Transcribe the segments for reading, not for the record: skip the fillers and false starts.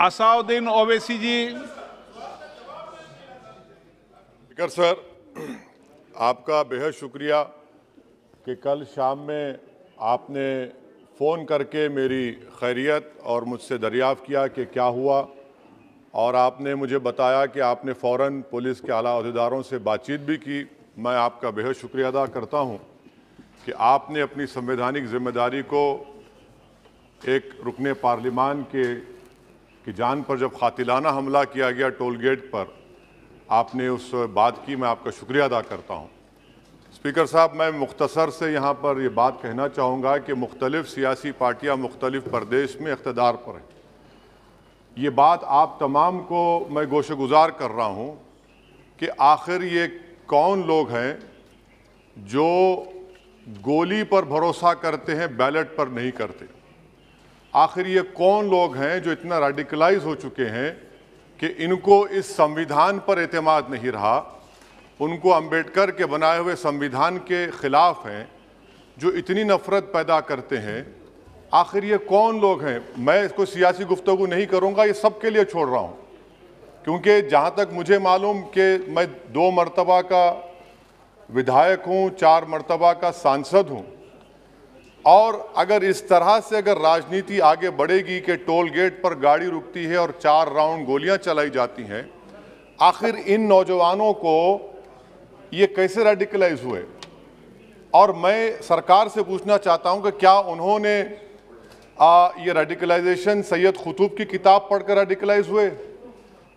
असाउद्दीन ओवैसी जी। Speaker sir, आपका बेहद शुक्रिया कि कल शाम में आपने फ़ोन करके मेरी खैरियत और मुझसे दरियाफ़्त किया कि क्या हुआ, और आपने मुझे बताया कि आपने फ़ौरन पुलिस के आला अहदेदारों से बातचीत भी की। मैं आपका बेहद शुक्रिया अदा करता हूं कि आपने अपनी संवैधानिक जिम्मेदारी को एक रुकने पार्लिमान की जान पर जब कातिलाना हमला किया गया टोल गेट पर, आपने उस बात की। मैं आपका शुक्रिया अदा करता हूं। स्पीकर साहब, मैं मुख्तसर से यहाँ पर ये बात कहना चाहूँगा कि मुख्तलिफ़ सियासी पार्टियाँ मुख्तलिफ़ प्रदेश में इक़्तिदार पर हैं। ये बात आप तमाम को मैं गोशगुजार कर रहा हूँ कि आखिर ये कौन लोग हैं जो गोली पर भरोसा करते हैं, बैलेट पर नहीं करते। आखिर ये कौन लोग हैं जो इतना रेडिकलाइज हो चुके हैं कि इनको इस संविधान पर एतमाद नहीं रहा, उनको अंबेडकर के बनाए हुए संविधान के खिलाफ हैं, जो इतनी नफरत पैदा करते हैं। आखिर ये कौन लोग हैं? मैं इसको सियासी गुफ्तगू नहीं करूंगा, ये सबके लिए छोड़ रहा हूँ, क्योंकि जहाँ तक मुझे मालूम कि मैं 2 मरतबा का विधायक हूँ, 4 मरतबा का सांसद हूँ, और अगर इस तरह से अगर राजनीति आगे बढ़ेगी कि टोल गेट पर गाड़ी रुकती है और 4 राउंड गोलियां चलाई जाती हैं, आखिर इन नौजवानों को ये कैसे रेडिकलाइज हुए? और मैं सरकार से पूछना चाहता हूं कि क्या उन्होंने ये रेडिकलाइजेशन सैयद कुतुब की किताब पढ़कर रेडिकलाइज हुए,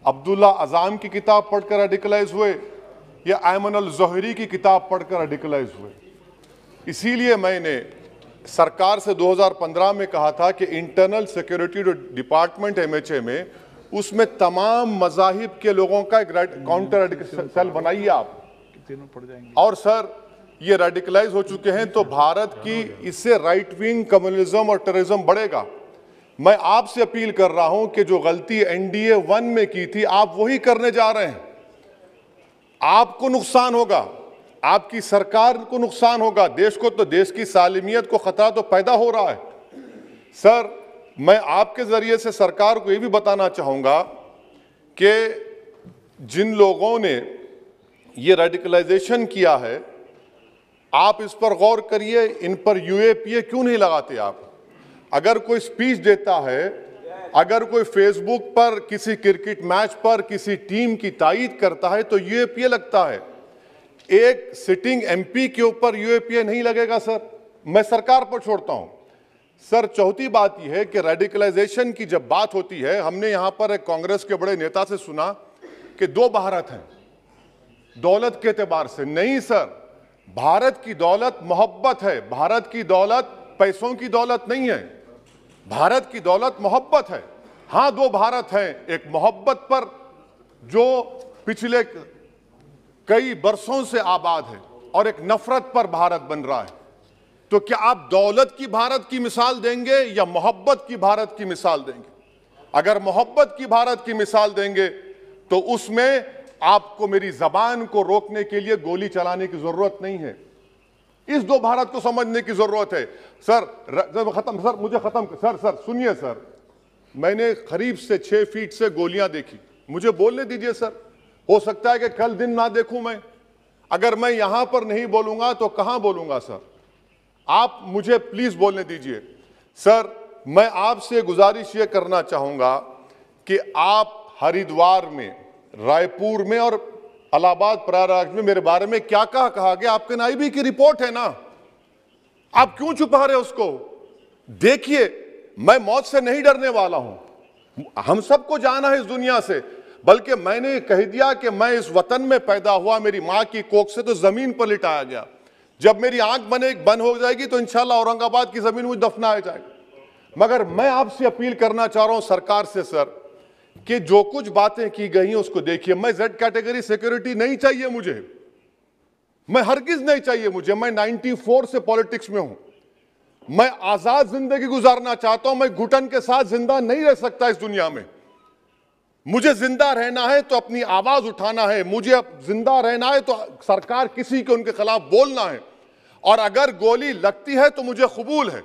अब्दुल्ला अज़ाम की किताब पढ़कर रेडिकलाइज हुए, या अयमन अल ज़ोहरी की किताब पढ़कर रेडिकलाइज हुए? इसीलिए मैंने सरकार से 2015 में कहा था कि इंटरनल सिक्योरिटी डिपार्टमेंट MHA में, उसमें तमाम मज़ाहिब के लोगों का एक काउंटर सेल बनाइए आप। और सर, ये रेडिकलाइज हो चुके हैं तो भारत की इससे राइट विंग कम्युनिज्म और टेररिज्म बढ़ेगा। मैं आपसे अपील कर रहा हूं कि जो गलती NDA 1 में की थी, आप वही करने जा रहे हैं। आपको नुकसान होगा, आपकी सरकार को नुकसान होगा, देश को तो, देश की सालिमियत को खतरा तो पैदा हो रहा है। सर, मैं आपके जरिए से सरकार को यह भी बताना चाहूंगा कि जिन लोगों ने ये रेडिकलाइजेशन किया है, आप इस पर गौर करिए, इन पर UAPA क्यों नहीं लगाते आप? अगर कोई स्पीच देता है, अगर कोई फेसबुक पर किसी क्रिकेट मैच पर किसी टीम की तायीद करता है तो UAPA लगता है। एक सिटिंग MP के ऊपर UAPA नहीं लगेगा सर। मैं सरकार पर छोड़ता हूं। सर, चौथी बात यह है कि रेडिकलाइजेशन की जब बात होती है, हमने यहां पर एक कांग्रेस के बड़े नेता से सुना कि 2 भारत हैं दौलत के एतबार से। नहीं सर, भारत की दौलत मोहब्बत है। भारत की दौलत पैसों की दौलत नहीं है, भारत की दौलत मोहब्बत है। हां, 2 भारत हैं, एक मोहब्बत पर जो पिछले कई बरसों से आबाद है, और एक नफरत पर भारत बन रहा है। तो क्या आप दौलत की भारत की मिसाल देंगे या मोहब्बत की भारत की मिसाल देंगे? अगर मोहब्बत की भारत की मिसाल देंगे तो उसमें आपको मेरी जबान को रोकने के लिए गोली चलाने की जरूरत नहीं है। इस 2 भारत को समझने की जरूरत है। सर, खत्म सर, मुझे खत्म सर सुनिए सर, मैंने करीब से 6 फीट से गोलियां देखी, मुझे बोलने दीजिए सर। हो सकता है कि कल दिन ना देखूं मैं। अगर मैं यहां पर नहीं बोलूंगा तो कहां बोलूंगा सर? आप मुझे प्लीज बोलने दीजिए। सर, मैं आपसे गुजारिश ये करना चाहूंगा कि आप हरिद्वार में, रायपुर में और इलाहाबाद प्रयागराज में मेरे बारे में क्या कहा गया? आपके नायबी की रिपोर्ट है ना, आप क्यों छुपा रहे उसको? देखिए, मैं मौत से नहीं डरने वाला हूं, हम सबको जाना है इस दुनिया से। बल्कि मैंने कह दिया कि मैं इस वतन में पैदा हुआ, मेरी मां की कोख से तो जमीन पर लिटाया गया। जब मेरी आंख बंद हो जाएगी तो इंशाल्लाह औरंगाबाद की जमीन मुझे दफनाया जाएगा। मगर मैं आपसे अपील करना चाह रहा हूं सरकार से सर, कि जो कुछ बातें की गई हैं उसको देखिए। मैं Z कैटेगरी सिक्योरिटी नहीं चाहिए मुझे, मैं हरगिज नहीं चाहिए मुझे। मैं 94 से पॉलिटिक्स में हूं, मैं आजाद जिंदगी गुजारना चाहता हूं। मैं घुटन के साथ जिंदा नहीं रह सकता इस दुनिया में। मुझे जिंदा रहना है तो अपनी आवाज उठाना है, मुझे जिंदा रहना है तो सरकार किसी के उनके खिलाफ बोलना है, और अगर गोली लगती है तो मुझे कबूल है,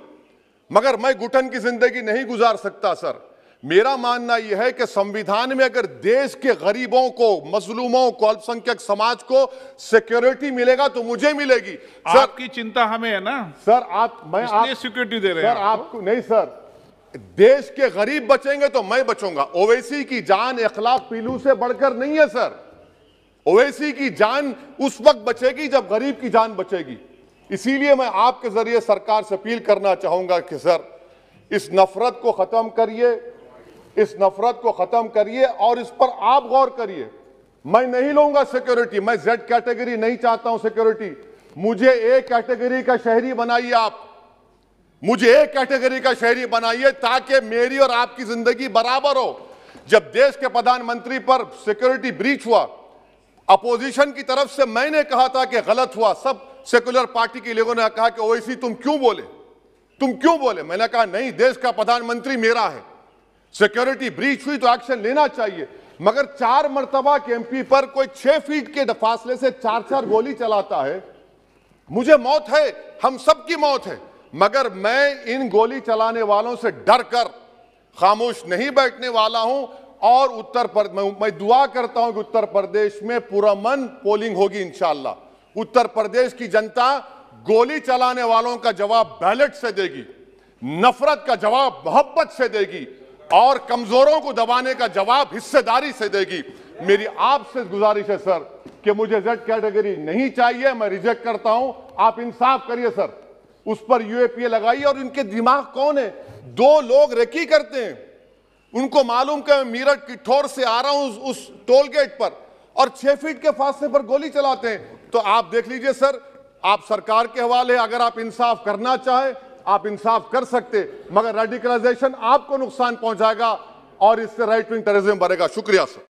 मगर मैं घुटन की जिंदगी नहीं गुजार सकता सर। मेरा मानना यह है कि संविधान में अगर देश के गरीबों को, मजलूमों को, अल्पसंख्यक समाज को सिक्योरिटी मिलेगा तो मुझे मिलेगी। सर, आपकी चिंता हमें है ना सर, इसलिए सिक्योरिटी दे रहे हैं सर, आपको नहीं सर, देश के गरीब बचेंगे तो मैं बचूंगा। ओवैसी की जान इखलाक पीलू से बढ़कर नहीं है सर। ओवैसी की जान उस वक्त बचेगी जब गरीब की जान बचेगी। इसीलिए मैं आपके जरिए सरकार से अपील करना चाहूंगा कि सर, इस नफरत को खत्म करिए, इस नफरत को खत्म करिए और इस पर आप गौर करिए। मैं नहीं लूंगा सिक्योरिटी, मैं जेड कैटेगरी नहीं चाहता हूं सिक्योरिटी। मुझे ए कैटेगरी का शहरी बनाइए आप, मुझे ए कैटेगरी का शहरी बनाइए ताकि मेरी और आपकी जिंदगी बराबर हो। जब देश के प्रधानमंत्री पर सिक्योरिटी ब्रीच हुआ, अपोजिशन की तरफ से मैंने कहा था कि गलत हुआ। सब सेकुलर पार्टी के लोगों ने कहा कि ओवैसी तुम क्यों बोले, तुम क्यों बोले। मैंने कहा नहीं, देश का प्रधानमंत्री मेरा है, सिक्योरिटी ब्रीच हुई तो एक्शन लेना चाहिए। मगर 4 मर्तबा के एमपी पर कोई 6 फीट के फासले से 4-4 गोली चलाता है। मुझे मौत है, हम सब की मौत है, मगर मैं इन गोली चलाने वालों से डर कर खामोश नहीं बैठने वाला हूं। और मैं दुआ करता हूं कि उत्तर प्रदेश में पुरअमन पोलिंग होगी इंशाअल्लाह। उत्तर प्रदेश की जनता गोली चलाने वालों का जवाब बैलेट से देगी, नफरत का जवाब मोहब्बत से देगी और कमजोरों को दबाने का जवाब हिस्सेदारी से देगी। मेरी आपसे गुजारिश है सर कि मुझे जेड कैटेगरी नहीं चाहिए, मैं रिजेक्ट करता हूं। आप इंसाफ करिए सर, उस पर यूएपीए लगाइए। और इनके दिमाग कौन है? 2 लोग रेकी करते हैं, उनको मालूम कि मैं मीरठ किठौर से आ रहा हूं उस टोल गेट पर, और 6 फीट के फासले पर गोली चलाते हैं। तो आप देख लीजिए सर, आप सरकार के हवाले, अगर आप इंसाफ करना चाहे आप इंसाफ कर सकते, मगर रेडिकलाइजेशन आपको नुकसान पहुंचाएगा और इससे राइट विंग टेररिज्म बढ़ेगा। शुक्रिया सर।